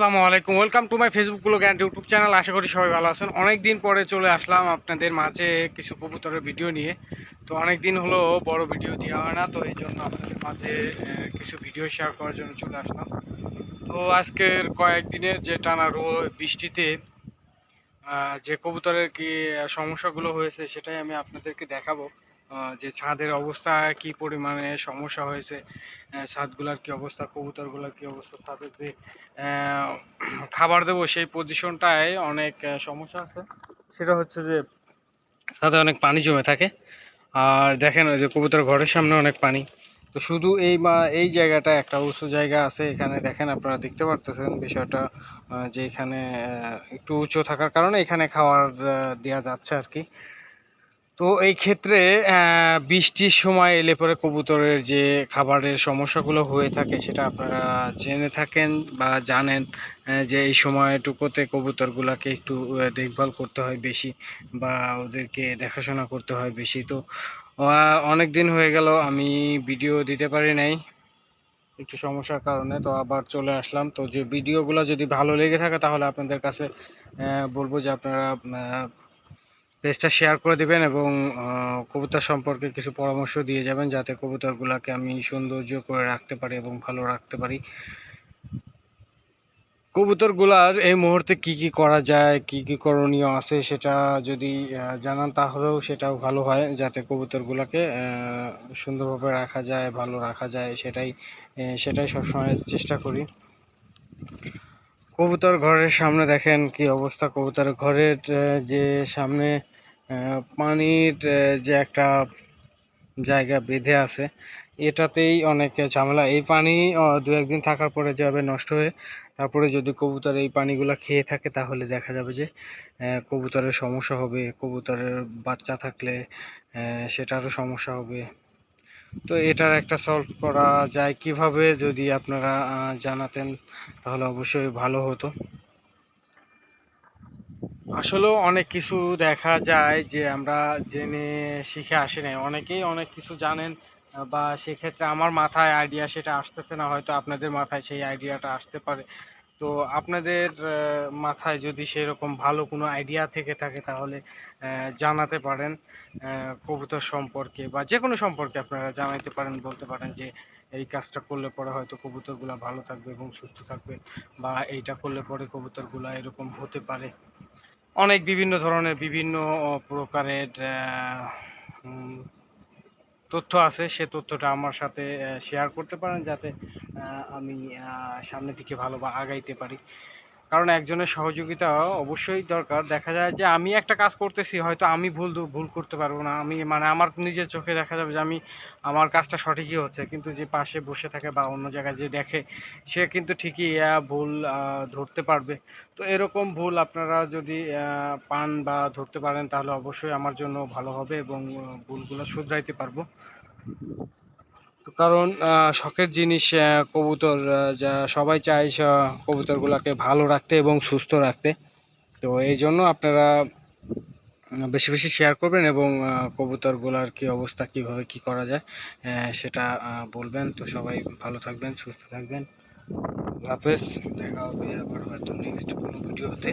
আসসালামু আলাইকুম, welcome to my Facebook blog and YouTube channel. আশা করি সবাই ভালো আছেন। অনেক দিন পরে চলে আসলাম আপনাদের মাঝে কিছু কবুতরের ভিডিও নিয়ে। তো অনেক দিন হলো বড় ভিডিও দেওয়া হয় না, তো এই জন্য আপনাদের মাঝে কিছু ভিডিও শেয়ার করার জন্য চলে আসলাম। তো আজকের কয়েকদিনের যে টানা বৃষ্টিতে যে কবুতরের কি সমস্যাগুলো হয়েছে সেটাই আমি আপনাদেরকে দেখাবো। যে ছাদের অবস্থা কি পরিমাণে সমস্যা হয়েছে, ছাদগুলোর কি অবস্থা, কবুতরগুলোর কি অবস্থা, ছাদের যে খাবার দেবো সেই পজিশনটায় অনেক সমস্যা আছে। সেটা হচ্ছে যে ছাদে অনেক পানি জমে থাকে। আর দেখেন ওই যে কবুতর ঘরের সামনে অনেক পানি। তো শুধু এই জায়গাটা একটা উঁচু জায়গা আছে, এখানে দেখেন আপনারা দেখতে পারতেছেন বিষয়টা, যে এখানে একটু উঁচু থাকার কারণে এখানে খাবার দেওয়া যাচ্ছে আর কি। তো এই ক্ষেত্রে বৃষ্টির সময় এলে পরে কবুতরের যে খাবারের সমস্যাগুলো হয়ে থাকে সেটা আপনারা জেনে থাকেন বা জানেন, যে এই সময়টুকুতে কবুতরগুলোকে একটু দেখভাল করতে হয় বেশি, বা ওদেরকে দেখাশোনা করতে হয় বেশি। তো অনেক দিন হয়ে গেল আমি ভিডিও দিতে পারি নাই একটু সমস্যার কারণে, তো আবার চলে আসলাম। তো যে ভিডিওগুলো যদি ভালো লেগে থাকে তাহলে আপনাদের কাছে বলবো যে আপনারা পেজটা শেয়ার করে দিবেন এবং কবুতর সম্পর্কে কিছু পরামর্শ দিয়ে যাবেন, যাতে কবুতরগুলোকে আমি সৌন্দর্য করে রাখতে পারি এবং ভালো রাখতে পারি। কবুতরগুলার এই মুহূর্তে কি কি করা যায়, কি কি করণীয় আছে সেটা যদি জানান তাহলেও সেটাও ভালো হয়, যাতে কবুতরগুলোকে সুন্দরভাবে রাখা যায়, ভালো রাখা যায়, সেটাই সবসময় চেষ্টা করি। কবুতর ঘরের সামনে দেখেন কি অবস্থা, কবুতর ঘরের যে সামনে পানির যে একটা জায়গা বেঁধে আছে, এটাতেই অনেক ঝামেলা। এই পানি দু একদিন থাকার পরে যাবে নষ্ট হয়ে, তারপরে যদি কবুতর এই পানিগুলো খেয়ে থাকে তাহলে দেখা যাবে যে কবুতরের সমস্যা হবে, কবুতরের বাচ্চা থাকলে সেটারও সমস্যা হবে। তো এটার একটা সলভ করা যায় কিভাবে যদি আপনারা জানাতেন তাহলে অবশ্যই ভালো হতো। আসলেও অনেক কিছু দেখা যায় যে আমরা জেনে শিখে আসি নাই, অনেকেই অনেক কিছু জানেন, বা সেক্ষেত্রে আমার মাথায় আইডিয়া সেটা আসতেছে না, হয়তো আপনাদের মাথায় সেই আইডিয়াটা আসতে পারে। তো আপনাদের মাথায় যদি সেরকম ভালো কোনো আইডিয়া থেকে থাকে তাহলে জানাতে পারেন। কবুতর সম্পর্কে বা যে কোনো সম্পর্কে আপনারা জানাইতে পারেন, বলতে পারেন যে এই কাজটা করলে পরে হয়তো কবুতরগুলো ভালো থাকবে এবং সুস্থ থাকবে, বা এইটা করলে পরে কবুতরগুলো এরকম হতে পারে। অনেক বিভিন্ন ধরনের বিভিন্ন প্রকারের উম, তথ্য আছে, সে তথ্যটা আমার সাথে শেয়ার করতে পারেন, যাতে আমি সামনের দিকে ভালো বা আগাইতে পারি। কারণ একজনের সহযোগিতা অবশ্যই দরকার। দেখা যায় যে আমি একটা কাজ করতেছি, হয়তো আমি ভুল করতে পারবো না, আমি মানে আমার নিজের চোখে দেখা যাবে যে আমার কাজটা সঠিকই হচ্ছে, কিন্তু যে পাশে বসে থাকে বা অন্য জায়গায় যে দেখে সে কিন্তু ঠিকই ভুল ধরতে পারবে। তো এরকম ভুল আপনারা যদি পান বা ধরতে পারেন তাহলে অবশ্যই আমার জন্য ভালো হবে এবং ভুলগুলো শুধরাইতে পারবো। কারণ শখের জিনিস কবুতর, যা সবাই চায় কবুতরগুলোকে ভালো রাখতে এবং সুস্থ রাখতে। তো এই জন্য আপনারা বেশি বেশি শেয়ার করবেন এবং কবুতরগুলোর কি অবস্থা, কিভাবে কি করা যায় সেটা বলবেন। তো সবাই ভালো থাকবেন, সুস্থ থাকবেন। আল্লাহ হাফেজ, দেখা হবে আবার হয়তো নেক্সট কোনো ভিডিওতে।